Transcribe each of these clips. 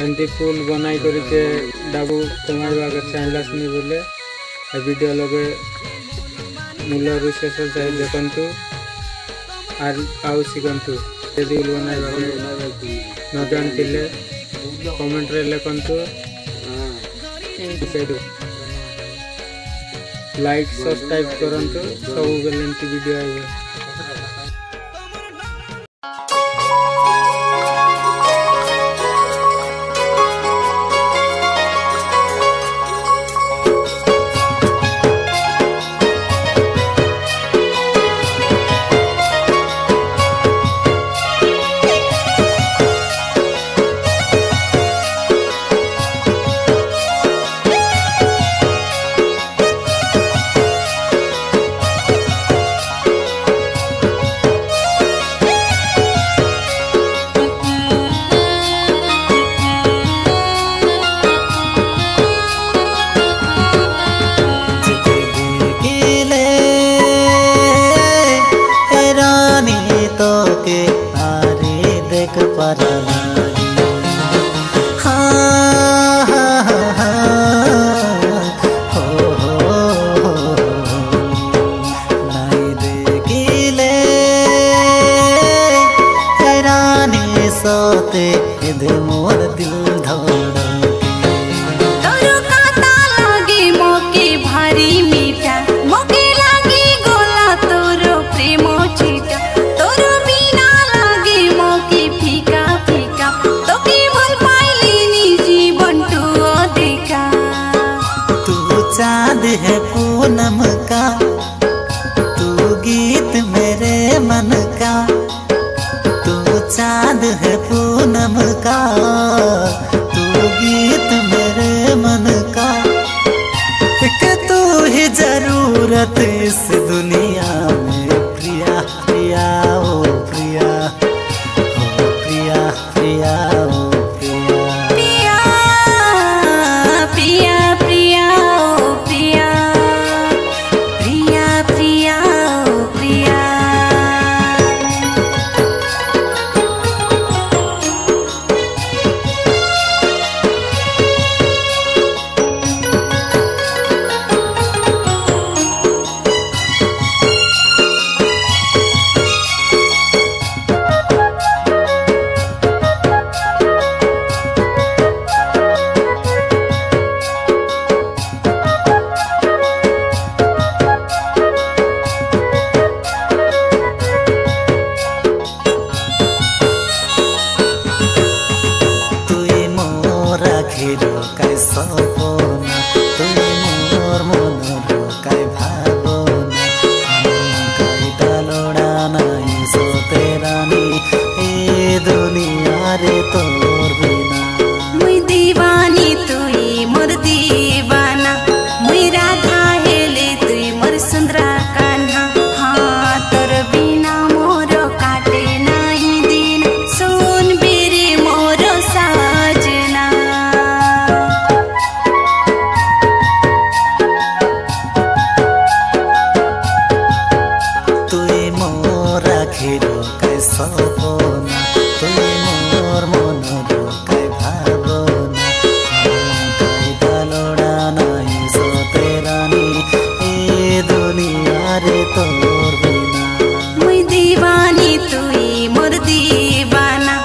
एमती फुल बनाई करके डाबू कमाइबा चाहिए बोले वीडियो लगे मूल शेष जाए देखु आर आउ शिखु यदि बनाइबा न जानते कमेंट रे लिखु लाइक सब्सक्राइब करंतु सब बेले वीडियो आइबे। मोर दिल तोरो काता लागे मोके भारी मीठा मोके लागे गोला तोरो प्रेम छीटा तोरो बिना लागे मोके फीका फीका तोके भल पाइलिनी जीवन तू देखा। तू चाँद है पूनम का तू गीत मेरे मन का तू चाँद है पूनम का तू गीत मेरे मन का कि तू ही जरूरत इस दुनिया में प्रिया प्रिया ओ प्रिया ओ प्रिया प्रिया ओ प्रिया प्रिया प्रिया ओ प्रिया प्रिया प्रिया ओ प्रिया। सपना तुम मोर मनर काय भावना काय डालोड़ा नाई सोते रानी ए दुनिया रे तोर बिना मुई दीवानी तुई मोर दीवाना मुई राधा हेले तुई मोर सुंदरा कान्हा हाँ तोर बिना मोर काटे नहीं दिन सुन बेरे मोर साजना। सपना तुम मोर मनर काय भावना काय डालोड़ा नाई सोते रानी ए दुनिया रे तोर बिना मुई दीवानी तुई मोर दीवाना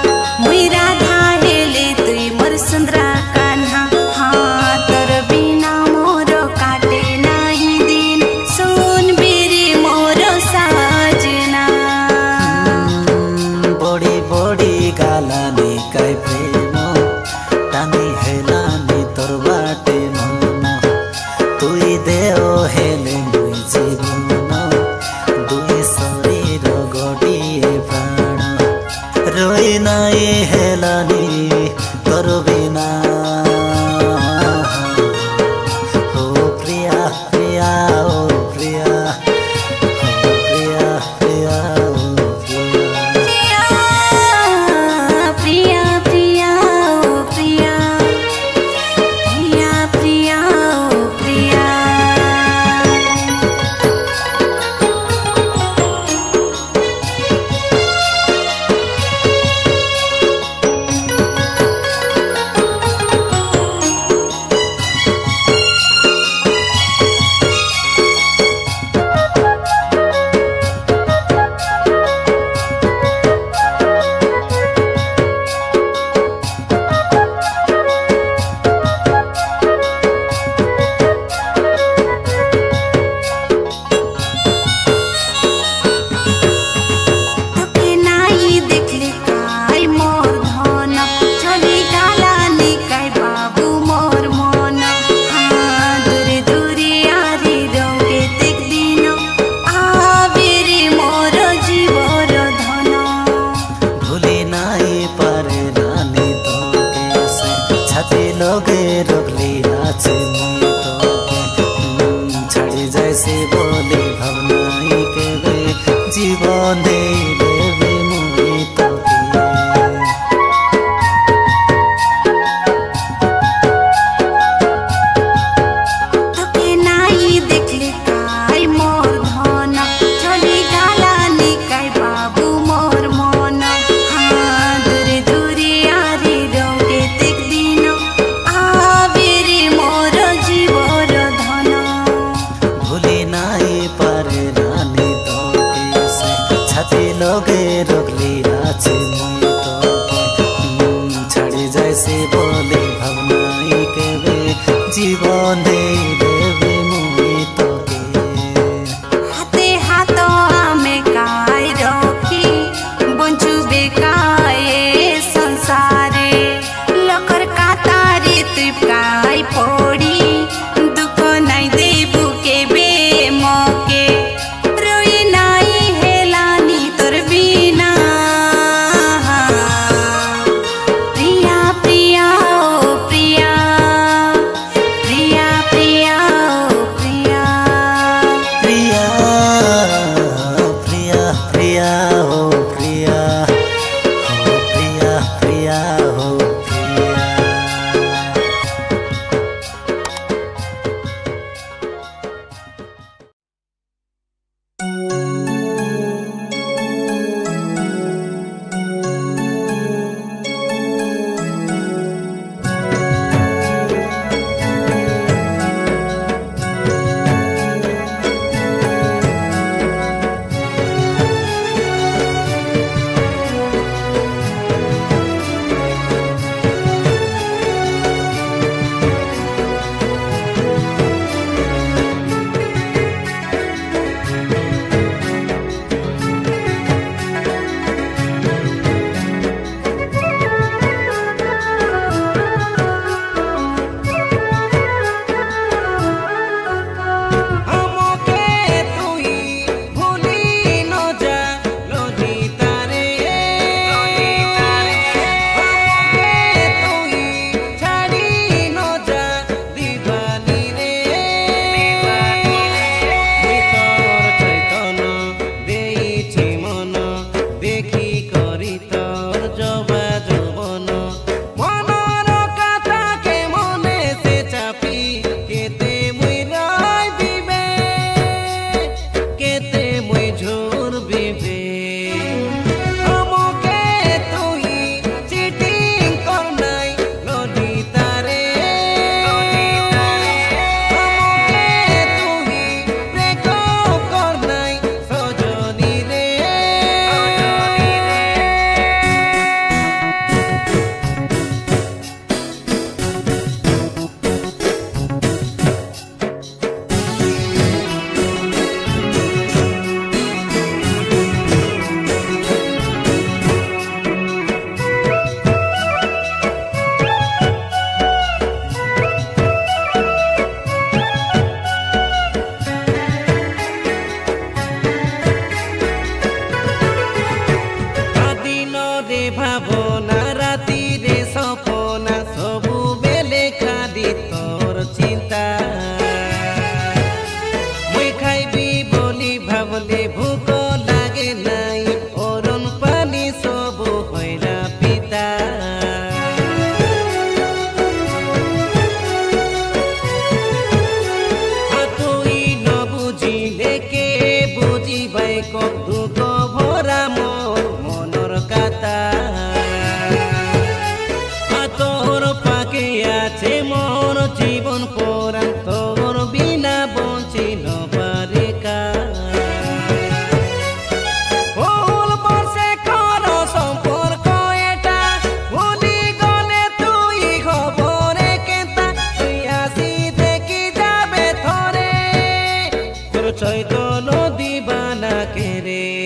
मुई राधा हेले तुई मोर सुंदरा कान्हा हाँ तोर बिना मोर काटे नहीं दिन सुन बेरे मोर साजना। बड़ी गालानी काय प्रेम टानी हेलानी तोर बाटे मन तुई देव हेले मुई जीवन दुई शरीर गोटिए प्राण रोई नाई हेलानी तोर बिना ओ प्रिया प्रिया ओ प्रिया प्रिया प्रिया ओ प्रिया प्रिया प्रिया লগে রগলি আছে মুই তোকে ছাড়ি যাইছি বলি ভাবনাই কেবে জীবন দেই দেবে মুই তোকে লগে রগলি আছে মুই তোকে ছাড়ি যাইছি বলে ভাবনাই কেবে জীবন দেই দেবে মুই তোকে হাতে হাত আমি কাই রখি বঞ্চুবে কায়ে সংসারে লকর কাতারে তুই কাই পড়ি দুঃখ নাই দেবু কেবে মকে রই নাই হেলানি তোর বিনা প্রিয়া প্রিয়া ও প্রিয়া প্রিয়া প্রিয়া ও প্রিয়া প্রিয়া প্রিয়া প্রিয়া ও প্রিয়া ও প্রিয়া প্রিয়া ও প্রিয়া চৈতন্য দিবানা কে রে